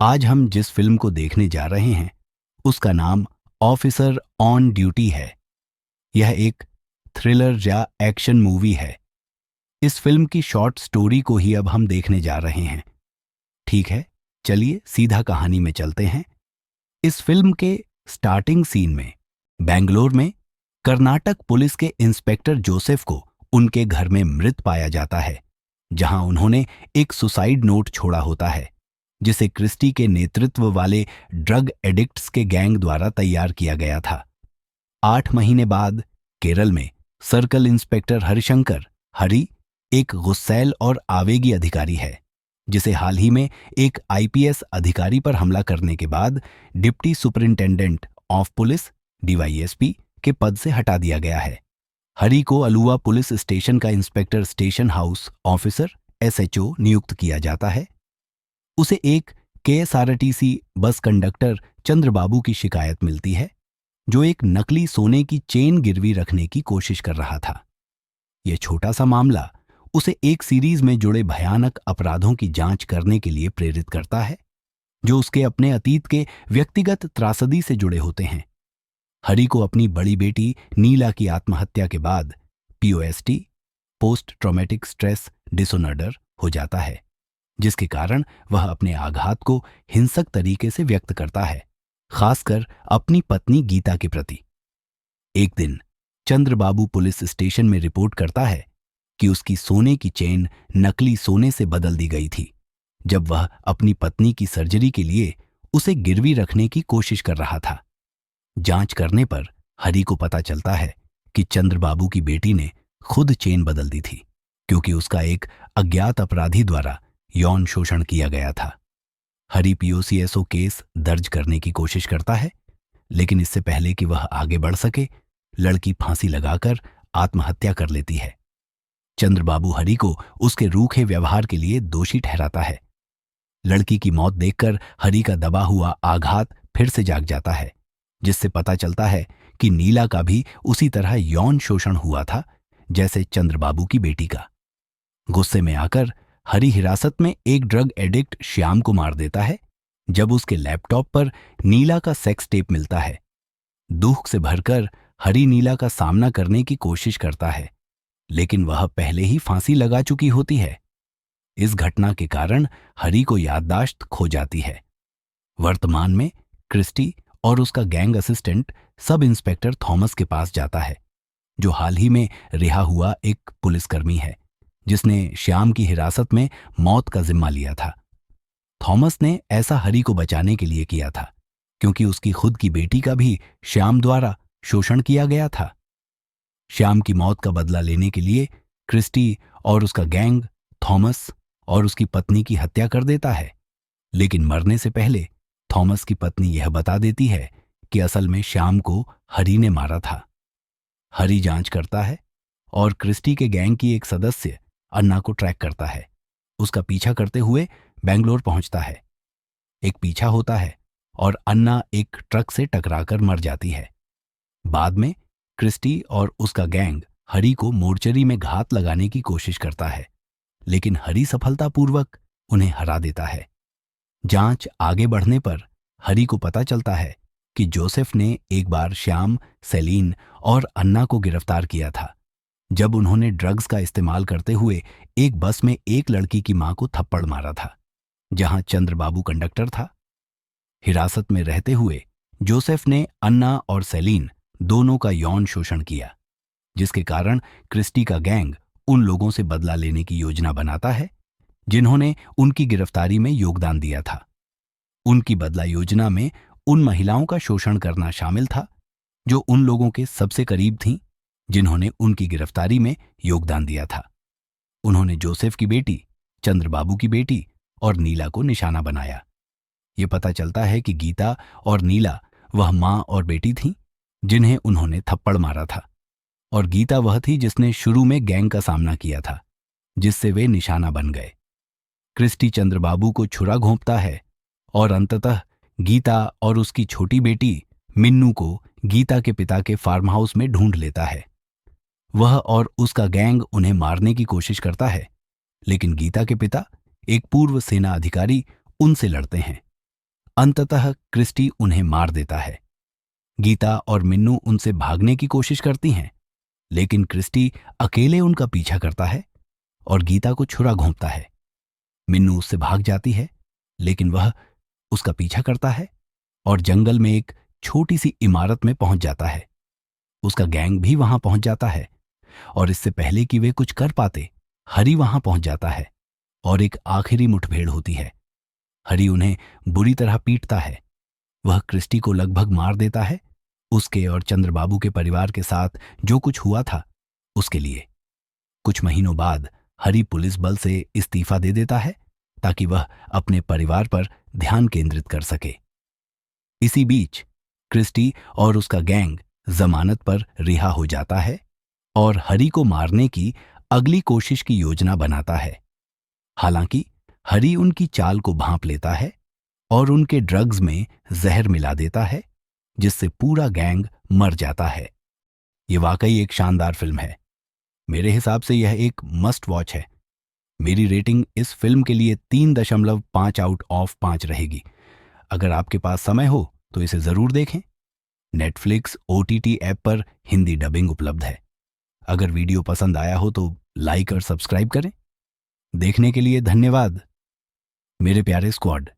आज हम जिस फिल्म को देखने जा रहे हैं उसका नाम ऑफिसर ऑन ड्यूटी है। यह एक थ्रिलर या एक्शन मूवी है। इस फिल्म की शॉर्ट स्टोरी को ही अब हम देखने जा रहे हैं। ठीक है, चलिए सीधा कहानी में चलते हैं। इस फिल्म के स्टार्टिंग सीन में बेंगलोर में कर्नाटक पुलिस के इंस्पेक्टर जोसेफ को उनके घर में मृत पाया जाता है, जहां उन्होंने एक सुसाइड नोट छोड़ा होता है जिसे क्रिस्टी के नेतृत्व वाले ड्रग एडिक्ट्स के गैंग द्वारा तैयार किया गया था। 8 महीने बाद केरल में सर्कल इंस्पेक्टर हरिशंकर हरि एक गुस्सैल और आवेगी अधिकारी है जिसे हाल ही में एक आईपीएस अधिकारी पर हमला करने के बाद deputy superintendent of police DYSP के पद से हटा दिया गया है। हरि को अलुआ पुलिस स्टेशन का inspector station house officer SHO नियुक्त किया जाता है। उसे एक केएसआरटीसी बस कंडक्टर चंद्रबाबू की शिकायत मिलती है जो एक नकली सोने की चेन गिरवी रखने की कोशिश कर रहा था। यह छोटा सा मामला उसे एक सीरीज में जुड़े भयानक अपराधों की जांच करने के लिए प्रेरित करता है जो उसके अपने अतीत के व्यक्तिगत त्रासदी से जुड़े होते हैं। हरि को अपनी बड़ी बेटी नीला की आत्महत्या के बाद P O S T post traumatic stress disorder हो जाता है, जिसके कारण वह अपने आघात को हिंसक तरीके से व्यक्त करता है, खासकर अपनी पत्नी गीता के प्रति। एक दिन चंद्रबाबू पुलिस स्टेशन में रिपोर्ट करता है कि उसकी सोने की चेन नकली सोने से बदल दी गई थी जब वह अपनी पत्नी की सर्जरी के लिए उसे गिरवी रखने की कोशिश कर रहा था। जांच करने पर हरि को पता चलता है कि चंद्रबाबू की बेटी ने खुद चेन बदल दी थी क्योंकि उसका एक अज्ञात अपराधी द्वारा यौन शोषण किया गया था। हरि पीओसीएसओ केस दर्ज करने की कोशिश करता है, लेकिन इससे पहले कि वह आगे बढ़ सके लड़की फांसी लगाकर आत्महत्या कर लेती है। चंद्रबाबू हरि को उसके रूखे व्यवहार के लिए दोषी ठहराता है। लड़की की मौत देखकर हरि का दबा हुआ आघात फिर से जाग जाता है, जिससे पता चलता है कि नीला का भी उसी तरह यौन शोषण हुआ था जैसे चंद्रबाबू की बेटी का। गुस्से में आकर हरि हिरासत में एक ड्रग एडिक्ट श्याम को मार देता है जब उसके लैपटॉप पर नीला का सेक्स टेप मिलता है। दुख से भरकर हरि नीला का सामना करने की कोशिश करता है, लेकिन वह पहले ही फांसी लगा चुकी होती है। इस घटना के कारण हरि को याददाश्त खो जाती है। वर्तमान में क्रिस्टी और उसका gang assistant sub inspector Thomas के पास जाता है, जो हाल ही में रिहा हुआ एक पुलिसकर्मी है जिसने श्याम की हिरासत में मौत का जिम्मा लिया था। थॉमस ने ऐसा हरि को बचाने के लिए किया था क्योंकि उसकी खुद की बेटी का भी श्याम द्वारा शोषण किया गया था। श्याम की मौत का बदला लेने के लिए क्रिस्टी और उसका गैंग थॉमस और उसकी पत्नी की हत्या कर देता है, लेकिन मरने से पहले थॉमस की पत्नी यह बता देती है कि असल में श्याम को हरि ने मारा था। हरि जांच करता है और क्रिस्टी के गैंग की एक सदस्य अन्ना को ट्रैक करता है। उसका पीछा करते हुए बेंगलोर पहुंचता है। एक पीछा होता है और अन्ना एक ट्रक से टकराकर मर जाती है। बाद में क्रिस्टी और उसका गैंग हरि को मोर्चरी में घात लगाने की कोशिश करता है, लेकिन हरि सफलतापूर्वक उन्हें हरा देता है। जांच आगे बढ़ने पर हरि को पता चलता है कि जोसेफ ने एक बार श्याम, सेलीन और अन्ना को गिरफ्तार किया था जब उन्होंने ड्रग्स का इस्तेमाल करते हुए एक बस में एक लड़की की मां को थप्पड़ मारा था, जहां चंद्रबाबू कंडक्टर था। हिरासत में रहते हुए जोसेफ ने अन्ना और सेलीन दोनों का यौन शोषण किया, जिसके कारण क्रिस्टी का गैंग उन लोगों से बदला लेने की योजना बनाता है जिन्होंने उनकी गिरफ्तारी में योगदान दिया था। उनकी बदला योजना में उन महिलाओं का शोषण करना शामिल था जो उन लोगों के सबसे करीब थीं जिन्होंने उनकी गिरफ्तारी में योगदान दिया था। उन्होंने जोसेफ की बेटी, चंद्रबाबू की बेटी और नीला को निशाना बनाया। ये पता चलता है कि गीता और नीला वह मां और बेटी थीं जिन्हें उन्होंने थप्पड़ मारा था, और गीता वह थी जिसने शुरू में गैंग का सामना किया था, जिससे वे निशाना बन गए। क्रिस्टी चंद्रबाबू को छुरा घोंपता है और अंततः गीता और उसकी छोटी बेटी मिन्नू को गीता के पिता के फार्म हाउस में ढूंढ लेता है। वह और उसका गैंग उन्हें मारने की कोशिश करता है, लेकिन गीता के पिता, एक पूर्व सेना अधिकारी, उनसे लड़ते हैं अंततः क्रिस्टी उन्हें मार देता है। गीता और मिन्नू उनसे भागने की कोशिश करती हैं, लेकिन क्रिस्टी अकेले उनका पीछा करता है और गीता को छुरा घोंपता है। मिन्नू उससे भाग जाती है, लेकिन वह उसका पीछा करता है और जंगल में एक छोटी सी इमारत में पहुंच जाता है। उसका गैंग भी वहां पहुंच जाता है और इससे पहले कि वे कुछ कर पाते, हरी वहां पहुंच जाता है और एक आखिरी मुठभेड़ होती है। हरी उन्हें बुरी तरह पीटता है। वह क्रिस्टी को लगभग मार देता है, उसके और चंद्रबाबू के परिवार के साथ जो कुछ हुआ था उसके लिए। कुछ महीनों बाद हरी पुलिस बल से इस्तीफा दे देता है ताकि वह अपने परिवार पर ध्यान केंद्रित कर सके। इसी बीच क्रिस्टी और उसका गैंग जमानत पर रिहा हो जाता है और हरी को मारने की अगली कोशिश की योजना बनाता है। हालांकि हरी उनकी चाल को भांप लेता है और उनके ड्रग्स में जहर मिला देता है, जिससे पूरा गैंग मर जाता है। ये वाकई एक शानदार फिल्म है। मेरे हिसाब से यह एक मस्ट वॉच है। मेरी रेटिंग इस फिल्म के लिए 3.5 आउट ऑफ 5 रहेगी। अगर आपके पास समय हो तो इसे जरूर देखें। नेटफ्लिक्स OTT ऐप पर हिंदी डबिंग उपलब्ध है। अगर वीडियो पसंद आया हो तो लाइक और सब्सक्राइब करें। देखने के लिए धन्यवाद मेरे प्यारे स्क्वाड।